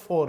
4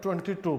22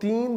3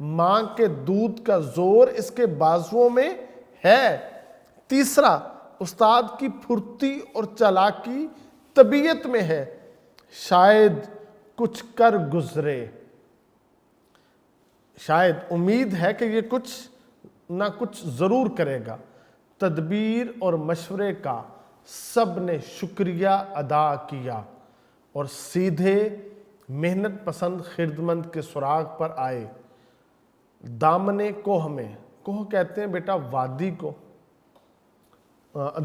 ماں کے دودھ کا زور اس کے بازوؤں میں ہے۔ تیسرا، استاد کی پھرتی اور چالاکی طبیعت میں ہے، شاید کچھ کر گزرے، شاید امید ہے کہ یہ کچھ نہ کچھ ضرور کرے گا۔ تدبیر اور مشورے کا سب نے شکریہ ادا کیا اور سیدھے محنت پسند خردمند کے سراغ پر آئے۔ دامن کوہ میں، کوہ کہتے ہیں بیٹا وادی کو،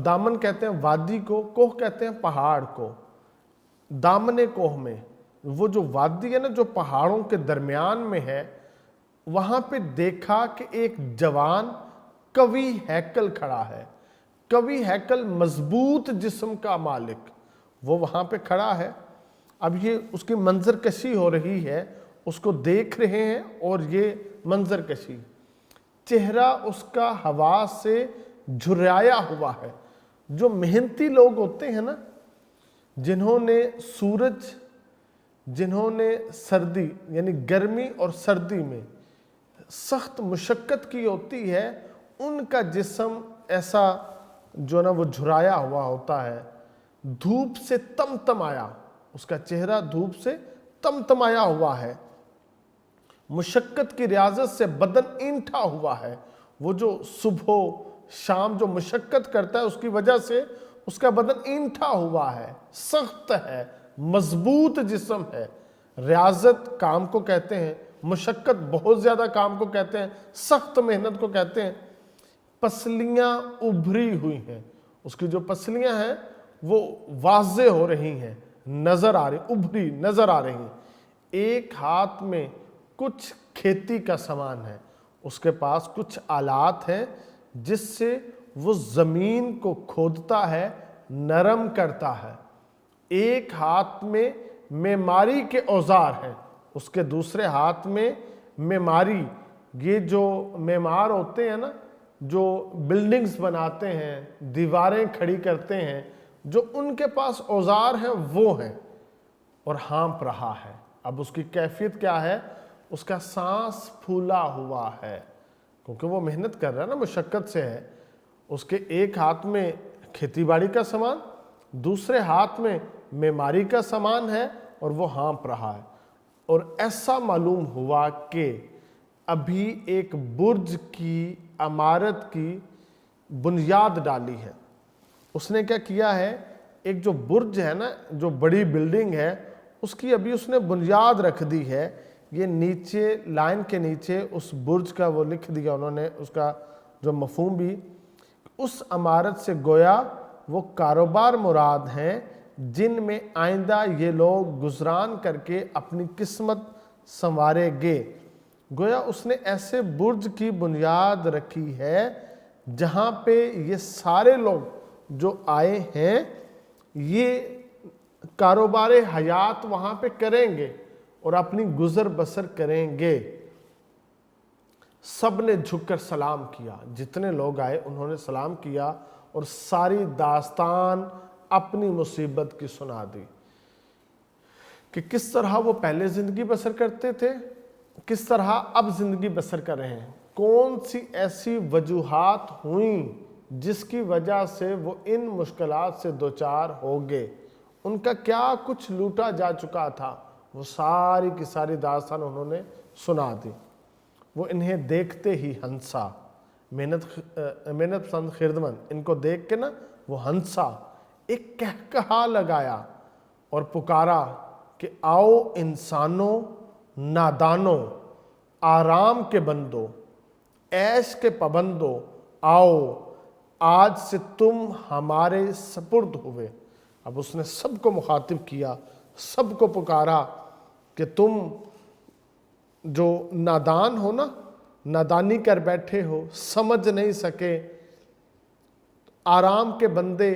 دامن کہتے ہیں وادی کو، کوہ کہتے ہیں پہاڑ کو۔ دامن کوہ میں، وہ جو وادی ہے نا جو پہاڑوں کے درمیان میں ہے، وہاں پہ دیکھا کہ ایک جوان قوی ہیکل کھڑا ہے، قوی ہیکل، مضبوط جسم کا مالک، وہ وہاں پہ کھڑا ہے۔ اب یہ اس کی منظر کشی ہو رہی ہے، اس کو دیکھ رہے ہیں اور یہ منظر کشی، چہرہ اس کا ہوا سے جھریایا ہوا ہے۔ جو محنتی لوگ ہوتے ہیں نا، جنہوں نے سورج، جنہوں نے سردی یعنی گرمی اور سردی میں سخت مشقت کی ہوتی ہے، ان کا جسم ایسا جو نا وہ جھرایا ہوا ہوتا ہے، دھوپ سے تمتمایا، اس کا چہرہ دھوپ سے تمتمایا ہوا ہے، مشقت کی ریاضت سے بدن اینٹھا ہوا ہے۔ وہ جو صبح شام جو مشقت کرتا ہے اس کی وجہ سے اس کا بدن اینٹھا ہوا ہے، سخت ہے، مضبوط جسم ہے۔ ریاضت کام کو کہتے ہیں، مشقت بہت زیادہ کام کو کہتے ہیں، سخت محنت کو کہتے ہیں۔ پسلیاں ابھری ہوئی ہیں، اس کی جو پسلیاں ہیں وہ واضح ہو رہی ہیں، نظر آ رہی، ابھری نظر آ رہی ہیں۔ ایک ہاتھ میں کچھ کھیتی کا سامان ہے، اس کے پاس کچھ آلات ہیں جس سے وہ زمین کو کھودتا ہے، نرم کرتا ہے۔ ایک ہاتھ میں معماری کے اوزار ہیں، اس کے دوسرے ہاتھ میں معماری، یہ جو معمار ہوتے ہیں نا، جو بلڈنگز بناتے ہیں، دیواریں کھڑی کرتے ہیں، جو ان کے پاس اوزار ہیں وہ ہیں، اور ہانپ رہا ہے۔ اب اس کی کیفیت کیا ہے؟ اس کا سانس پھولا ہوا ہے، کیونکہ وہ محنت کر رہا ہے نا، مشقت سے ہے۔ اس کے ایک ہاتھ میں کھیتی باڑی کا سامان، دوسرے ہاتھ میں معماری کا سامان ہے، اور وہ ہانپ رہا ہے۔ اور ایسا معلوم ہوا کہ ابھی ایک برج کی عمارت کی بنیاد ڈالی ہے۔ اس نے کیا کیا ہے؟ ایک جو برج ہے نا، جو بڑی بلڈنگ ہے، اس کی ابھی اس نے بنیاد رکھ دی ہے۔ یہ نیچے لائن کے نیچے اس برج کا وہ لکھ دیا انہوں نے، اس کا جو مفہوم بھی، اس عمارت سے گویا وہ کاروبار مراد ہیں جن میں آئندہ یہ لوگ گزران کر کے اپنی قسمت سنوارے گے۔ گویا اس نے ایسے برج کی بنیاد رکھی ہے جہاں پہ یہ سارے لوگ جو آئے ہیں یہ کاروبار حیات وہاں پہ کریں گے اور اپنی گزر بسر کریں گے۔ سب نے جھک کر سلام کیا، جتنے لوگ آئے انہوں نے سلام کیا اور ساری داستان اپنی مصیبت کی سنا دی کہ کس طرح وہ پہلے زندگی بسر کرتے تھے، کس طرح اب زندگی بسر کر رہے ہیں، کون سی ایسی وجوہات ہوئیں جس کی وجہ سے وہ ان مشکلات سے دوچار ہو گئے، ان کا کیا کچھ لوٹا جا چکا تھا، وہ ساری کی ساری داستان انہوں نے سنا دی۔ وہ انہیں دیکھتے ہی ہنسا، محنت پسند خردمند ان کو دیکھ کے نا وہ ہنسا، ایک کہکہا لگایا اور پکارا کہ آؤ انسانوں، نادانوں، آرام کے بندوں، عیش کے پابندوں، آؤ آج سے تم ہمارے سپرد ہوئے۔ اب اس نے سب کو مخاطب کیا، سب کو پکارا کہ تم جو نادان ہو نا، نادانی کر بیٹھے ہو، سمجھ نہیں سکے، آرام کے بندے،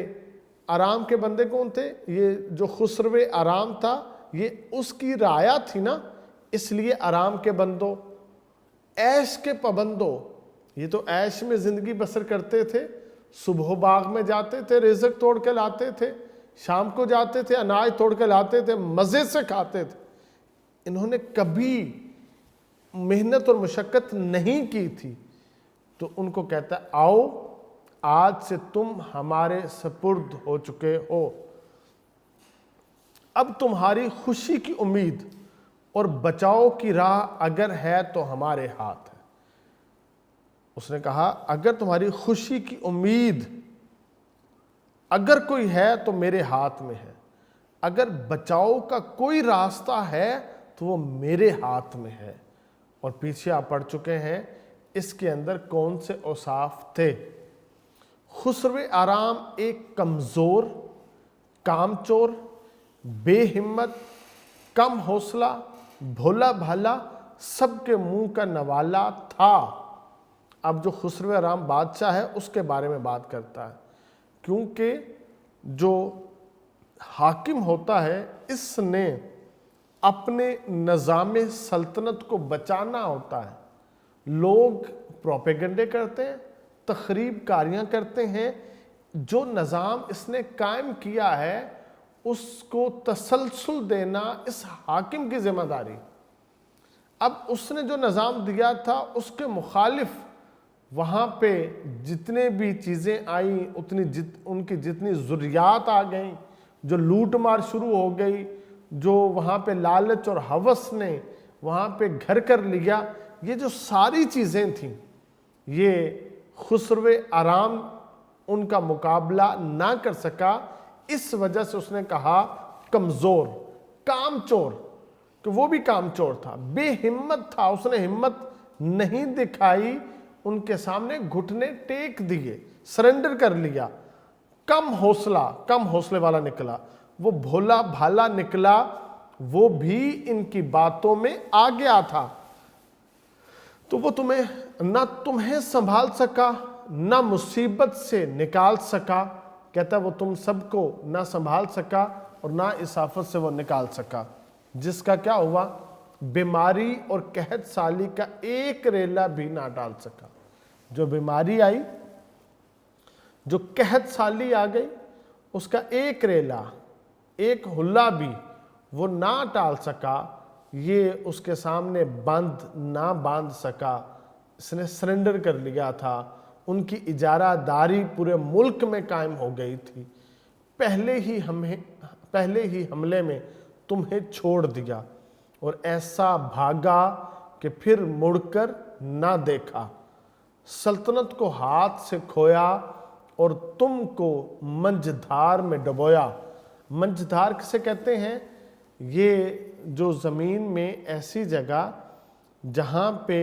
آرام کے بندے کون تھے؟ یہ جو خسرو آرام تھا یہ اس کی رعایا تھی نا، اس لیے آرام کے بندوں، عیش کے پابندوں، یہ تو عیش میں زندگی بسر کرتے تھے، صبح باغ میں جاتے تھے، رزق توڑ کے لاتے تھے، شام کو جاتے تھے، اناج توڑ کے لاتے تھے، مزے سے کھاتے تھے۔ انہوں نے کبھی محنت اور مشقت نہیں کی تھی، تو ان کو کہتا ہے آؤ آج سے تم ہمارے سپرد ہو چکے ہو، اب تمہاری خوشی کی امید اور بچاؤ کی راہ اگر ہے تو ہمارے ہاتھ ہے۔ اس نے کہا اگر تمہاری خوشی کی امید اگر کوئی ہے تو میرے ہاتھ میں ہے، اگر بچاؤ کا کوئی راستہ ہے تو وہ میرے ہاتھ میں ہے۔ اور پیچھے آپ پڑھ چکے ہیں اس کے اندر کون سے اوصاف تھے۔ خسرو آرام ایک کمزور، کامچور، بے ہمت، کم حوصلہ، بھولا بھالا، سب کے منہ کا نوالا تھا۔ اب جو خسرو آرام بادشاہ ہے اس کے بارے میں بات کرتا ہے، کیونکہ جو حاکم ہوتا ہے اس نے اپنے نظام سلطنت کو بچانا ہوتا ہے۔ لوگ پروپیگنڈے کرتے ہیں، تخریب کاریاں کرتے ہیں، جو نظام اس نے قائم کیا ہے اس کو تسلسل دینا اس حاکم کی ذمہ داری۔ اب اس نے جو نظام دیا تھا اس کے مخالف وہاں پہ جتنے بھی چیزیں آئیں ان کی جتنی ضروریات آ گئیں، جو لوٹ مار شروع ہو گئی، جو وہاں پہ لالچ اور ہوس نے وہاں پہ گھر کر لیا، یہ جو ساری چیزیں تھیں یہ خسرو آرام ان کا مقابلہ نہ کر سکا۔ اس وجہ سے اس نے کہا کمزور، کامچور، کہ وہ بھی کامچور تھا، بے ہمت تھا، اس نے ہمت نہیں دکھائی، ان کے سامنے گھٹنے ٹیک دیے، سرنڈر کر لیا۔ کم حوصلے والا نکلا، وہ بھولا بھالا نکلا، وہ بھی ان کی باتوں میں آ گیا تھا۔ تو وہ تمہیں سنبھال سکا، نہ مصیبت سے نکال سکا۔ کہتا ہے وہ تم سب کو نہ سنبھال سکا اور نہ اس آفت سے وہ نکال سکا، جس کا کیا ہوا؟ بیماری اور قحط سالی کا ایک ریلا بھی نہ ڈال سکا۔ جو بیماری آئی، جو قحط سالی آ گئی، اس کا ایک ریلا، ایک حلہ بھی وہ نہ ٹال سکا، یہ اس کے سامنے نہ باندھ سکا۔ اس نے سرنڈر کر لیا تھا، ان کی اجارہ داری پورے ملک میں قائم ہو گئی تھی۔ پہلے ہی حملے میں تمہیں چھوڑ دیا اور ایسا بھاگا کہ پھر مڑ کر نہ دیکھا، سلطنت کو ہاتھ سے کھویا اور تم کو منجھدار میں ڈبویا۔ منجھدار کسے کہتے ہیں؟ یہ جو زمین میں ایسی جگہ جہاں پہ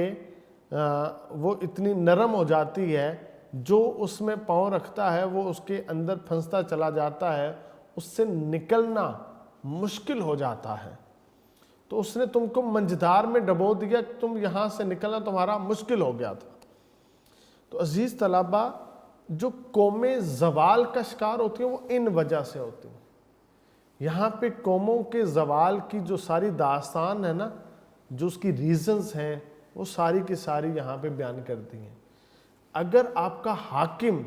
وہ اتنی نرم ہو جاتی ہے، جو اس میں پاؤں رکھتا ہے وہ اس کے اندر پھنستا چلا جاتا ہے، اس سے نکلنا مشکل ہو جاتا ہے۔ تو اس نے تم کو منجھدار میں ڈبو دیا، تم یہاں سے نکلنا تمہارا مشکل ہو گیا تھا۔ تو عزیز طلبہ، جو قومیں زوال کا شکار ہوتی ہیں وہ ان وجہ سے ہوتی ہیں۔ یہاں پہ قوموں کے زوال کی جو ساری داستان ہے نا، جو اس کی ریزنز ہیں، وہ ساری کی ساری یہاں پہ بیان کر دی ہیں۔ اگر آپ کا حاکم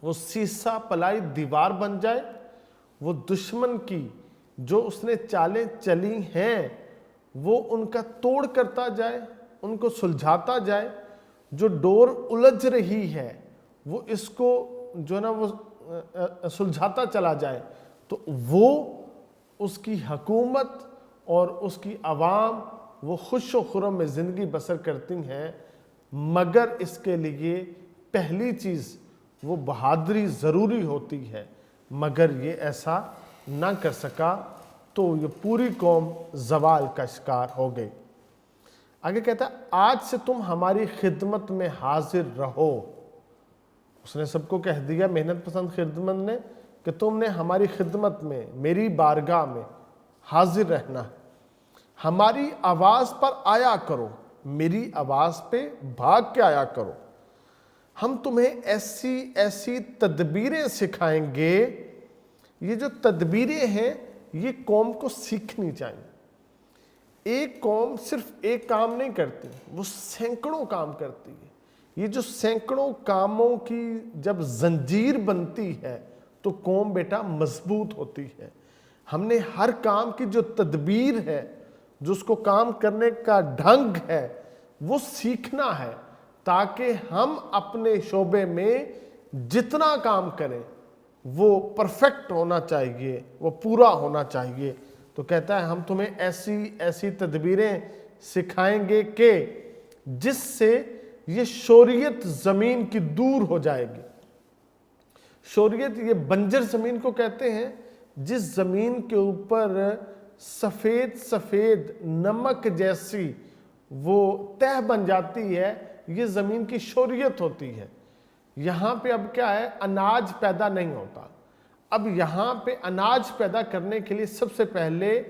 وہ سیسا پلائی دیوار بن جائے، وہ دشمن کی جو اس نے چالیں چلی ہیں وہ ان کا توڑ کرتا جائے، ان کو سلجھاتا جائے، جو ڈور الجھ رہی ہے وہ اس کو جو ہے نا وہ سلجھاتا چلا جائے، تو وہ اس کی حکومت اور اس کی عوام وہ خوش و خرم میں زندگی بسر کرتی ہیں، مگر اس کے لیے پہلی چیز وہ بہادری ضروری ہوتی ہے، مگر یہ ایسا نہ کر سکا، تو یہ پوری قوم زوال کا شکار ہو گئی۔ آگے کہتا ہے آج سے تم ہماری خدمت میں حاضر رہو۔ اس نے سب کو کہہ دیا، محنت پسند خدمت نے، کہ تم نے ہماری خدمت میں، میری بارگاہ میں حاضر رہنا ہے، ہماری آواز پر آیا کرو، میری آواز پہ بھاگ کے آیا کرو، ہم تمہیں ایسی ایسی تدبیریں سکھائیں گے۔ یہ جو تدبیریں ہیں یہ قوم کو سیکھنی چاہیے۔ ایک قوم صرف ایک کام نہیں کرتی، وہ سینکڑوں کام کرتی ہے۔ یہ جو سینکڑوں کاموں کی جب زنجیر بنتی ہے تو قوم بیٹا مضبوط ہوتی ہے۔ ہم نے ہر کام کی جو تدبیر ہے جو اس کو کام کرنے کا ڈھنگ ہے وہ سیکھنا ہے، تاکہ ہم اپنے شعبے میں جتنا کام کریں وہ پرفیکٹ ہونا چاہیے، وہ پورا ہونا چاہیے۔ تو کہتا ہے ہم تمہیں ایسی ایسی تدبیریں سکھائیں گے کہ جس سے یہ شوریت زمین کی دور ہو جائے گی۔ شوریت یہ بنجر زمین کو کہتے ہیں، جس زمین کے اوپر سفید سفید نمک جیسی وہ تہ بن جاتی ہے، یہ زمین کی شوریت ہوتی ہے۔ یہاں پہ اب کیا ہے، اناج پیدا نہیں ہوتا۔ اب یہاں پہ اناج پیدا کرنے کے لیے سب سے پہلے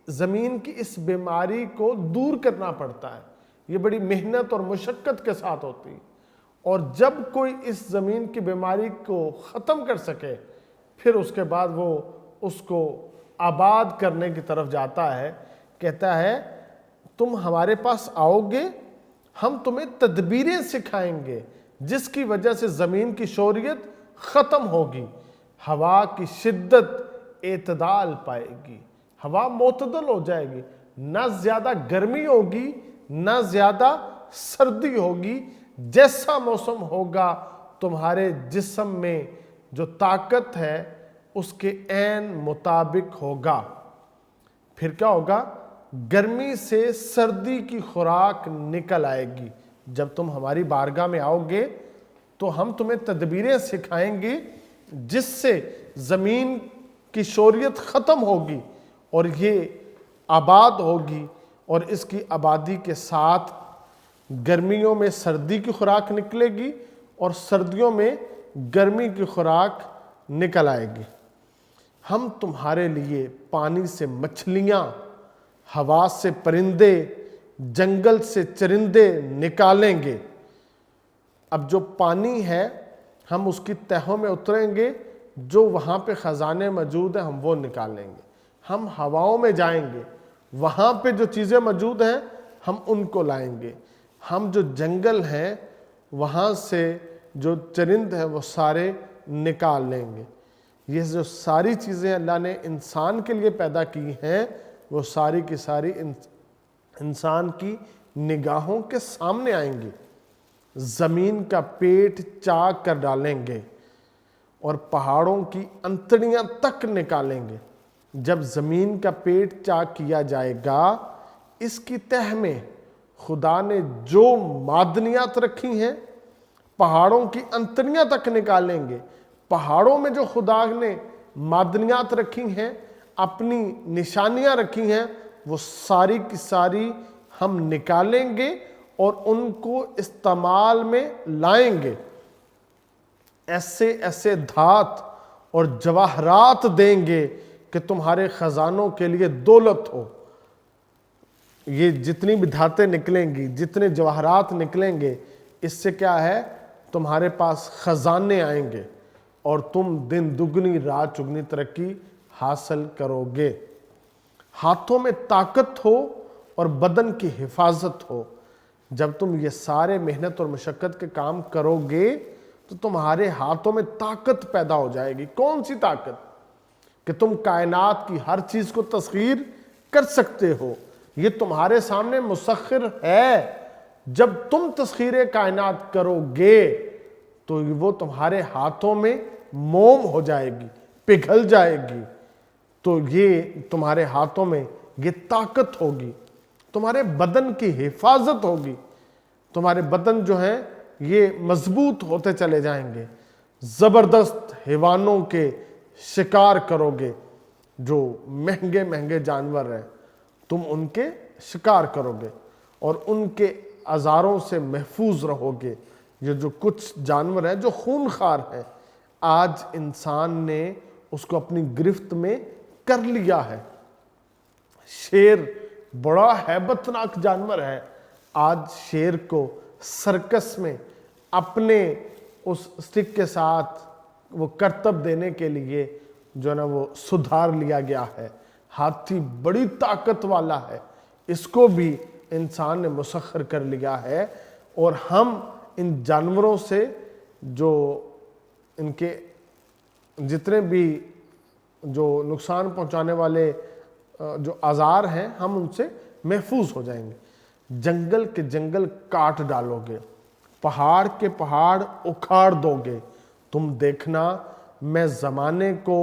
زمین کی اس بیماری کو دور کرنا پڑتا ہے۔ یہ بڑی محنت اور مشقت کے ساتھ ہوتی ہے، اور جب کوئی اس زمین کی بیماری کو ختم کر سکے پھر اس کے بعد وہ اس کو آباد کرنے کی طرف جاتا ہے۔ کہتا ہے تم ہمارے پاس آؤ گے، ہم تمہیں تدبیریں سکھائیں گے جس کی وجہ سے زمین کی شوریت ختم ہوگی، ہوا کی شدت اعتدال پائے گی، ہوا معتدل ہو جائے گی، نہ زیادہ گرمی ہوگی نہ زیادہ سردی ہوگی، جیسا موسم ہوگا تمہارے جسم میں جو طاقت ہے اس کے عین مطابق ہوگا۔ پھر کیا ہوگا، گرمی سے سردی کی خوراک نکل آئے گی۔ جب تم ہماری بارگاہ میں آؤ گے تو ہم تمہیں تدبیریں سکھائیں گے جس سے زمین کی شوریت ختم ہوگی اور یہ آباد ہوگی، اور اس کی آبادی کے ساتھ گرمیوں میں سردی کی خوراک نکلے گی اور سردیوں میں گرمی کی خوراک نکل آئے گی۔ ہم تمہارے لیے پانی سے مچھلیاں، ہوا سے پرندے، جنگل سے چرندے نکالیں گے۔ اب جو پانی ہے ہم اس کی تہوں میں اتریں گے، جو وہاں پہ خزانے موجود ہیں ہم وہ نکالیں گے۔ ہم ہواؤں میں جائیں گے، وہاں پہ جو چیزیں موجود ہیں ہم ان کو لائیں گے۔ ہم جو جنگل ہیں وہاں سے جو چرند ہیں وہ سارے نکال لیں گے۔ یہ جو ساری چیزیں اللہ نے انسان کے لیے پیدا کی ہیں وہ ساری کی ساری انسان کی نگاہوں کے سامنے آئیں گی۔ زمین کا پیٹ چاک کر ڈالیں گے اور پہاڑوں کی انتڑیاں تک نکالیں گے۔ جب زمین کا پیٹ چاک کیا جائے گا، اس کی تہ میں خدا نے جو معدنیات رکھی ہیں پہاڑوں کی انتڑیاں تک نکالیں گے۔ پہاڑوں میں جو خدا نے معدنیات رکھی ہیں، اپنی نشانیاں رکھی ہیں، وہ ساری کی ساری ہم نکالیں گے اور ان کو استعمال میں لائیں گے۔ ایسے ایسے دھات اور جواہرات دیں گے کہ تمہارے خزانوں کے لیے دولت ہو۔ یہ جتنی بھی دھاتیں نکلیں گی، جتنے جواہرات نکلیں گے، اس سے کیا ہے، تمہارے پاس خزانے آئیں گے اور تم دن دگنی رات چگنی ترقی حاصل کرو گے۔ ہاتھوں میں طاقت ہو اور بدن کی حفاظت ہو۔ جب تم یہ سارے محنت اور مشقت کے کام کرو گے تو تمہارے ہاتھوں میں طاقت پیدا ہو جائے گی۔ کون سی طاقت؟ کہ تم کائنات کی ہر چیز کو تسخیر کر سکتے ہو۔ یہ تمہارے سامنے مسخر ہے۔ جب تم تسخیر کائنات کرو گے تو وہ تمہارے ہاتھوں میں موم ہو جائے گی، پگھل جائے گی۔ تو یہ تمہارے ہاتھوں میں یہ طاقت ہوگی، تمہارے بدن کی حفاظت ہوگی، تمہارے بدن جو ہیں یہ مضبوط ہوتے چلے جائیں گے۔ زبردست حیوانوں کے شکار کرو گے، جو مہنگے مہنگے جانور ہیں تم ان کے شکار کرو گے اور ان کے آزاروں سے محفوظ رہو گے۔ یہ جو کچھ جانور ہیں جو خونخوار ہیں، آج انسان نے اس کو اپنی گرفت میں کر لیا ہے۔ شیر بڑا ہیبت ناک جانور ہے، آج شیر کو سرکس میں اپنے اس سٹک کے ساتھ وہ کرتب دینے کے لیے جو نا وہ سدھار لیا گیا ہے۔ ہاتھی بڑی طاقت والا ہے، اس کو بھی انسان نے مسخر کر لیا ہے، اور ہم ان جانوروں سے جو ان کے جتنے بھی جو نقصان پہنچانے والے جو آزار ہیں ہم ان سے محفوظ ہو جائیں گے۔ جنگل کے جنگل کاٹ ڈالو گے، پہاڑ کے پہاڑ اکھاڑ دو گے، تم دیکھنا میں زمانے کو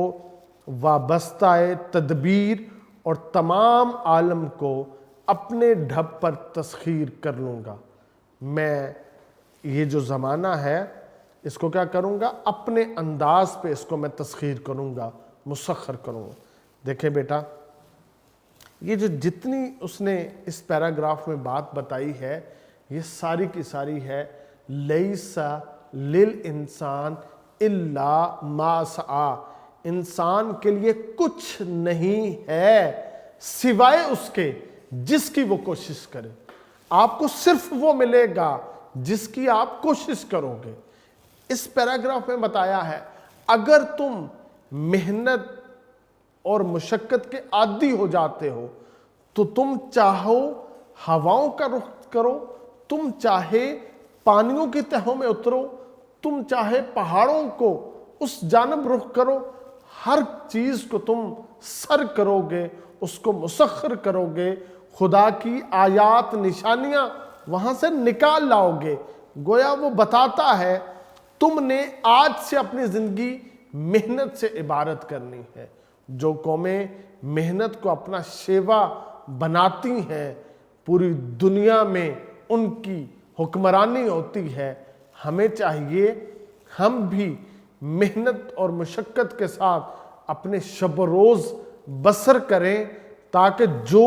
وابستہ تدبیر اور تمام عالم کو اپنے ڈھب پر تسخیر کر لوں گا۔ میں یہ جو زمانہ ہے اس کو کیا کروں گا؟ اپنے انداز پہ اس کو میں تسخیر کروں گا، مسخر کروں گا۔ دیکھیں بیٹا، یہ جو جتنی اس نے اس پیراگراف میں بات بتائی ہے یہ ساری کی ساری ہے لیس للانسان الا ما سعی، انسان کے لیے کچھ نہیں ہے سوائے اس کے جس کی وہ کوشش کرے۔ آپ کو صرف وہ ملے گا جس کی آپ کوشش کرو گے۔ اس پیراگراف میں بتایا ہے اگر تم محنت اور مشقت کے عادی ہو جاتے ہو تو تم چاہو ہواؤں کا رخ کرو، تم چاہے پانیوں کی تہوں میں اترو، تم چاہے پہاڑوں کو اس جانب رخ کرو، ہر چیز کو تم سر کرو گے، اس کو مسخر کرو گے، خدا کی آیات نشانیاں وہاں سے نکال لاؤ گے۔ گویا وہ بتاتا ہے تم نے آج سے اپنی زندگی محنت سے عبارت کرنی ہے۔ جو قومیں محنت کو اپنا شیوا بناتی ہیں پوری دنیا میں ان کی حکمرانی ہوتی ہے۔ ہمیں چاہیے ہم بھی محنت اور مشقت کے ساتھ اپنے شب و روز بسر کریں تاکہ جو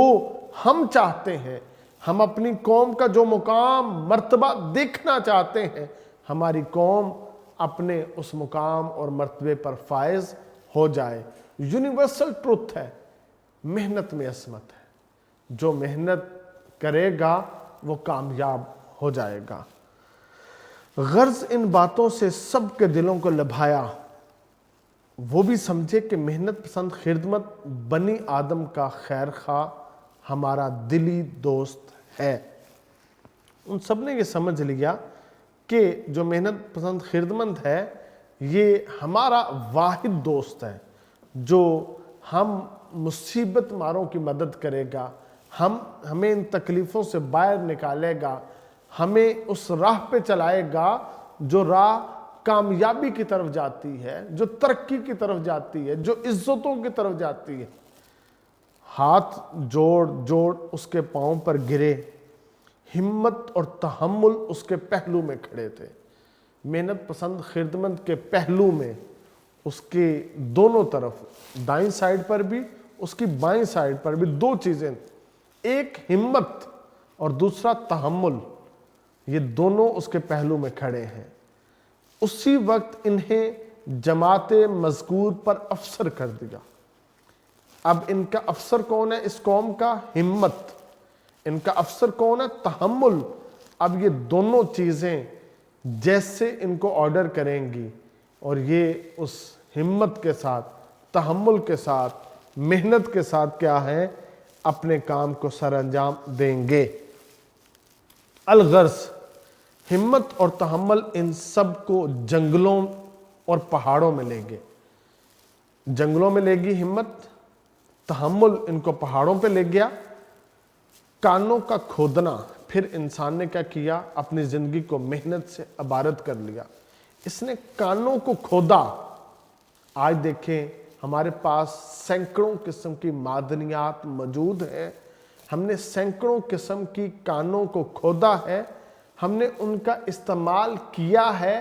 ہم چاہتے ہیں، ہم اپنی قوم کا جو مقام مرتبہ دیکھنا چاہتے ہیں، ہماری قوم اپنے اس مقام اور مرتبے پر فائز ہو جائے۔ یونیورسل ٹروتھ ہے، محنت میں عصمت ہے، جو محنت کرے گا وہ کامیاب ہو جائے گا۔ غرض ان باتوں سے سب کے دلوں کو لبھایا، وہ بھی سمجھے کہ محنت پسند خدمت بنی آدم کا خیر خواہ ہمارا دلی دوست ہے۔ ان سب نے یہ سمجھ لیا کہ جو محنت پسند خدمت ہے یہ ہمارا واحد دوست ہے، جو ہم مصیبت ماروں کی مدد کرے گا، ہمیں ان تکلیفوں سے باہر نکالے گا، ہمیں اس راہ پہ چلائے گا جو راہ کامیابی کی طرف جاتی ہے، جو ترقی کی طرف جاتی ہے، جو عزتوں کی طرف جاتی ہے۔ ہاتھ جوڑ جوڑ اس کے پاؤں پر گرے، ہمت اور تحمل اس کے پہلو میں کھڑے تھے۔ محنت پسند خدمت کے پہلو میں اس کے دونوں طرف، دائیں سائیڈ پر بھی اس کی بائیں سائیڈ پر بھی دو چیزیں، ایک ہمت اور دوسرا تحمل، یہ دونوں اس کے پہلو میں کھڑے ہیں۔ اسی وقت انہیں جماعت مذکور پر افسر کر دیا۔ اب ان کا افسر کون ہے؟ اس قوم کا ہمت، ان کا افسر کون ہے؟ تحمل۔ اب یہ دونوں چیزیں جیسے ان کو آرڈر کریں گی اور یہ اس ہمت کے ساتھ، تحمل کے ساتھ، محنت کے ساتھ کیا ہے؟ اپنے کام کو سر انجام دیں گے۔ الغرض ہمت اور تحمل ان سب کو جنگلوں اور پہاڑوں میں لے گئے۔ جنگلوں میں لے گی ہمت، تحمل ان کو پہاڑوں پہ لے گیا۔ کانوں کا کھودنا، پھر انسان نے کیا کیا؟ اپنی زندگی کو محنت سے عبارت کر لیا، اس نے کانوں کو کھودا۔ آج دیکھیں ہمارے پاس سینکڑوں قسم کی معدنیات موجود ہیں، ہم نے سینکڑوں قسم کی کانوں کو کھودا ہے، ہم نے ان کا استعمال کیا ہے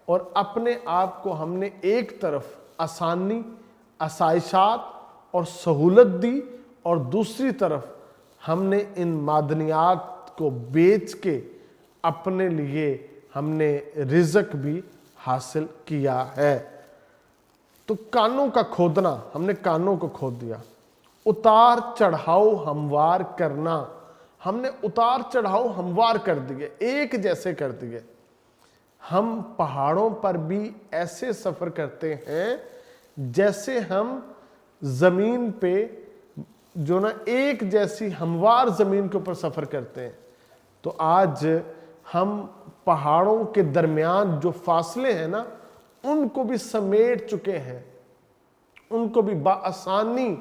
اور اپنے آپ کو ہم نے ایک طرف آسانی، آسائشات اور سہولت دی، اور دوسری طرف ہم نے ان معدنیات کو بیچ کے اپنے لیے ہم نے رزق بھی حاصل کیا ہے۔ تو کانوں کا کھودنا، ہم نے کانوں کو کھود دیا۔ اتار چڑھاؤ ہموار کرنا، ہم نے اتار چڑھاؤ ہموار کر دیے، ایک جیسے کر دیے۔ ہم پہاڑوں پر بھی ایسے سفر کرتے ہیں جیسے ہم زمین پہ جو نا ایک جیسی ہموار زمین کے اوپر سفر کرتے ہیں۔ تو آج ہم پہاڑوں کے درمیان جو فاصلے ہیں نا ان کو بھی سمیٹ چکے ہیں، ان کو بھی بآسانی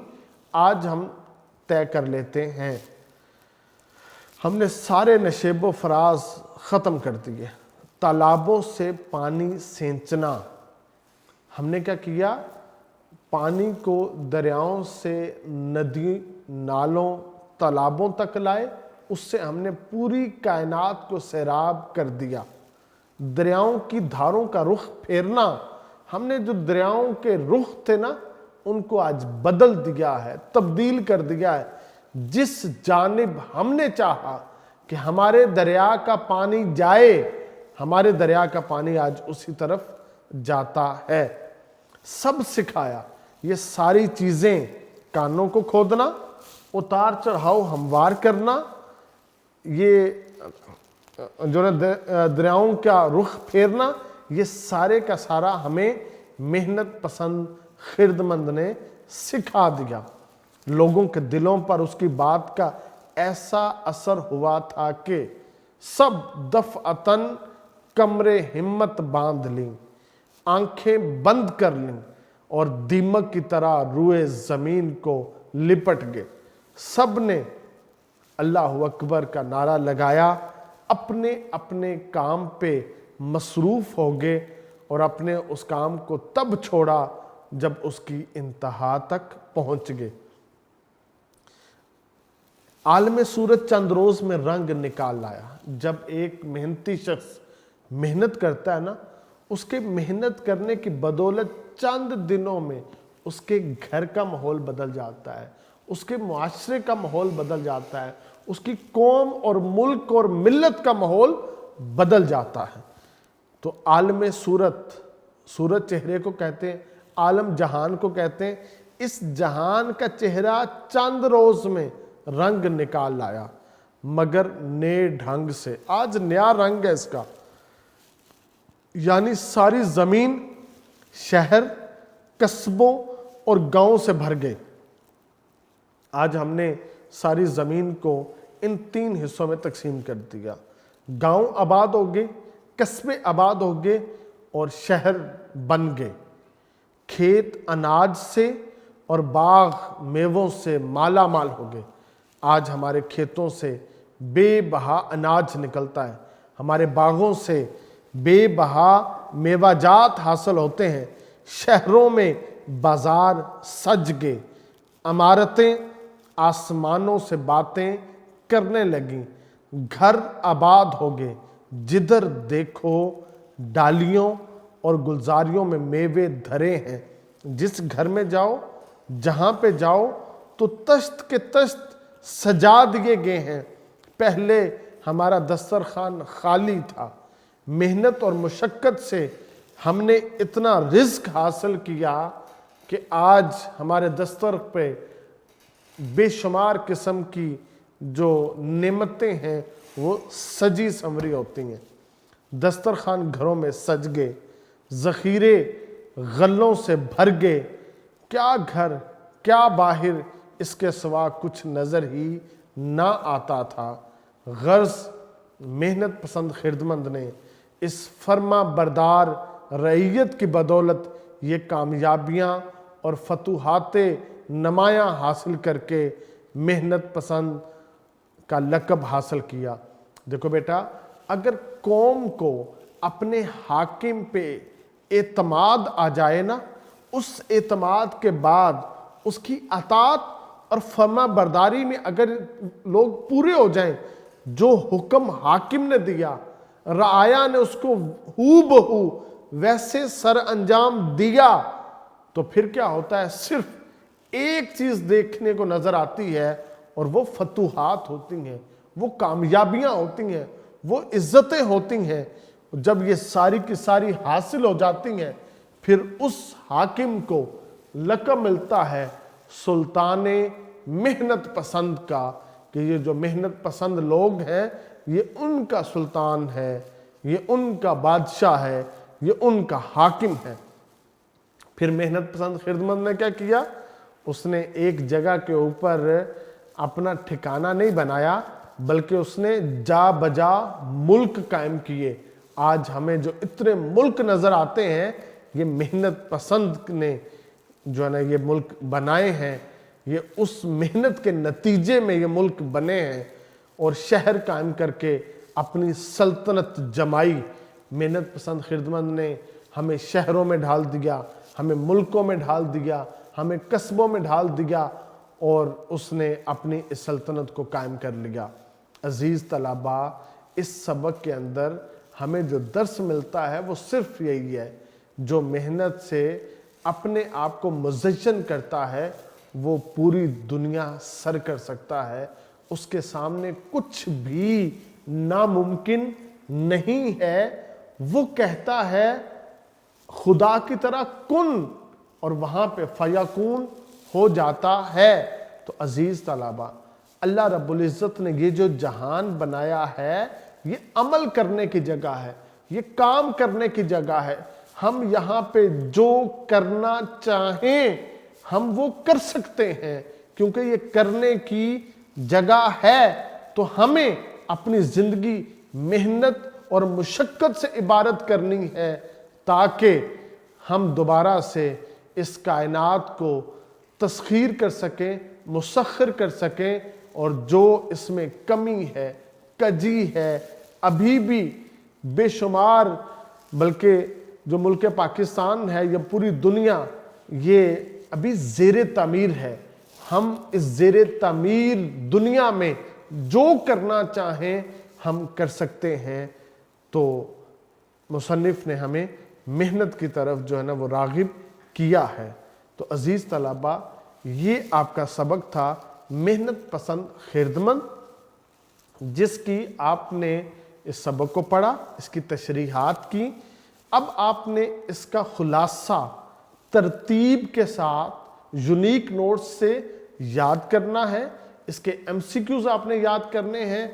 آج ہم طے کر لیتے ہیں۔ ہم نے سارے نشیب و فراز ختم کر دیے۔ تالابوں سے پانی سینچنا، ہم نے کیا کیا؟ پانی کو دریاؤں سے ندی نالوں تالابوں تک لائے، اس سے ہم نے پوری کائنات کو سیراب کر دیا۔ دریاؤں کی دھاروں کا رخ پھیرنا، ہم نے جو دریاؤں کے رخ تھے نا ان کو آج بدل دیا ہے، تبدیل کر دیا ہے۔ جس جانب ہم نے چاہا کہ ہمارے دریا کا پانی جائے، ہمارے دریا کا پانی آج اسی طرف جاتا ہے۔ سب سکھایا، یہ ساری چیزیں، کانوں کو کھودنا، اتار چڑھاؤ ہموار کرنا، یہ جو دریاؤں کا رخ پھیرنا، یہ سارے کا سارا ہمیں محنت پسند خردمند نے سکھا دیا۔ لوگوں کے دلوں پر اس کی بات کا ایسا اثر ہوا تھا کہ سب دفعتاً کمرے ہمت باندھ لیں، آنکھیں بند کر لیں اور دیمک کی طرح روئے زمین کو لپٹ گئے۔ سب نے اللہ اکبر کا نعرہ لگایا، اپنے اپنے کام پہ مصروف ہو گئے اور اپنے اس کام کو تب چھوڑا جب اس کی انتہا تک پہنچ گئے۔ عالم سورت چند روز میں رنگ نکال لایا۔ جب ایک محنتی شخص محنت کرتا ہے نا، اس کے محنت کرنے کی بدولت چند دنوں میں اس کے گھر کا ماحول بدل جاتا ہے، اس کے معاشرے کا ماحول بدل جاتا ہے، اس کی قوم اور ملک اور ملت کا ماحول بدل جاتا ہے۔ تو عالم صورت، صورت چہرے کو کہتے ہیں، عالم جہان کو کہتے ہیں۔ اس جہان کا چہرہ چند روز میں رنگ نکال لایا، مگر نئے ڈھنگ سے۔ آج نیا رنگ ہے اس کا، یعنی ساری زمین شہر، قصبوں اور گاؤں سے بھر گئے۔ آج ہم نے ساری زمین کو ان 3 حصوں میں تقسیم کر دیا۔ گاؤں آباد ہو گئے، قصبے آباد ہو گئے اور شہر بن گئے۔ کھیت اناج سے اور باغ میووں سے مالا مال ہو گئے۔ آج ہمارے کھیتوں سے بے بہا اناج نکلتا ہے، ہمارے باغوں سے بے بہا میوہ جات حاصل ہوتے ہیں۔ شہروں میں بازار سج گئے، عمارتیں آسمانوں سے باتیں کرنے لگیں، گھر آباد ہو گئے، جدھر دیکھو ڈالیوں اور گلزاریوں میں میوے دھرے ہیں۔ جس گھر میں جاؤ، جہاں پہ جاؤ تو تشت کے تشت سجا دیے گئے ہیں۔ پہلے ہمارا دسترخوان خالی تھا، محنت اور مشقت سے ہم نے اتنا رزق حاصل کیا کہ آج ہمارے دستر پہ بے شمار قسم کی جو نعمتیں ہیں وہ سجی سنوری ہوتی ہیں۔ دسترخوان گھروں میں سج گئے، ذخیرے غلوں سے بھر گئے، کیا گھر کیا باہر اس کے سوا کچھ نظر ہی نہ آتا تھا۔ غرض محنت پسند خردمند نے اس فرما بردار رعیت کی بدولت یہ کامیابیاں اور فتوحات نمایاں حاصل کر کے محنت پسند کا لقب حاصل کیا۔ دیکھو بیٹا، اگر قوم کو اپنے حاکم پہ اعتماد آ جائے نا، اس اعتماد کے بعد اس کی اطاعت اور فرما برداری میں اگر لوگ پورے ہو جائیں، جو حکم حاکم نے دیا، رعایا نے اس کو ہو بہو ویسے سر انجام دیا، تو پھر کیا ہوتا ہے؟ صرف ایک چیز دیکھنے کو نظر آتی ہے اور وہ فتوحات ہوتی ہیں، وہ کامیابیاں ہوتی ہیں، وہ عزتیں ہوتی ہیں۔ جب یہ ساری کی ساری حاصل ہو جاتی ہیں، پھر اس حاکم کو لقب ملتا ہے سلطان محنت پسند کا، کہ یہ جو محنت پسند لوگ ہیں یہ ان کا سلطان ہے، یہ ان کا بادشاہ ہے، یہ ان کا حاکم ہے۔ پھر محنت پسند خردمند نے کیا کیا؟ اس نے ایک جگہ کے اوپر اپنا ٹھکانہ نہیں بنایا، بلکہ اس نے جا بجا ملک قائم کیے۔ آج ہمیں جو اتنے ملک نظر آتے ہیں، یہ محنت پسند نے جو ہے نا یہ ملک بنائے ہیں۔ یہ اس محنت کے نتیجے میں یہ ملک بنے ہیں اور شہر قائم کر کے اپنی سلطنت جمائی۔ محنت پسند خردمند نے ہمیں شہروں میں ڈھال دیا، ہمیں ملکوں میں ڈھال دیا، ہمیں قصبوں میں ڈھال دیا اور اس نے اپنی اس سلطنت کو قائم کر لیا۔ عزیز طلباء، اس سبق کے اندر ہمیں جو درس ملتا ہے وہ صرف یہی ہے، جو محنت سے اپنے آپ کو مزین کرتا ہے وہ پوری دنیا سر کر سکتا ہے، اس کے سامنے کچھ بھی ناممکن نہیں ہے۔ وہ کہتا ہے خدا کی طرح کن اور وہاں پہ فیکون ہو جاتا ہے۔ تو عزیز طلباء، اللہ رب العزت نے یہ جو جہان بنایا ہے یہ عمل کرنے کی جگہ ہے، یہ کام کرنے کی جگہ ہے۔ ہم یہاں پہ جو کرنا چاہیں ہم وہ کر سکتے ہیں، کیونکہ یہ کرنے کی جگہ ہے۔ تو ہمیں اپنی زندگی محنت اور مشقت سے عبارت کرنی ہے تاکہ ہم دوبارہ سے اس کائنات کو تسخیر کر سکیں، مسخر کر سکیں، اور جو اس میں کمی ہے، کجی ہے، ابھی بھی بے شمار، بلکہ جو ملک پاکستان ہے یا پوری دنیا، یہ ابھی زیر تعمیر ہے۔ ہم اس زیر تعمیر دنیا میں جو کرنا چاہیں ہم کر سکتے ہیں۔ تو مصنف نے ہمیں محنت کی طرف جو ہے نا وہ راغب کیا ہے۔ تو عزیز طلباء، یہ آپ کا سبق تھا محنت پسند خردمند، جس کی آپ نے اس سبق کو پڑھا، اس کی تشریحات کی۔ اب آپ نے اس کا خلاصہ ترتیب کے ساتھ یونیک نوٹس سے یاد کرنا ہے، اس کے ایم سی کیوز آپ نے یاد کرنے ہیں،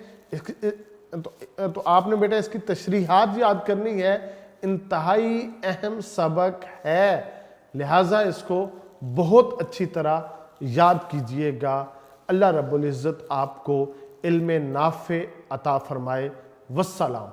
تو آپ نے بیٹا اس کی تشریحات یاد کرنی ہے۔ انتہائی اہم سبق ہے، لہٰذا اس کو بہت اچھی طرح یاد کیجئے گا۔ اللہ رب العزت آپ کو علم نافع عطا فرمائے۔ والسلام۔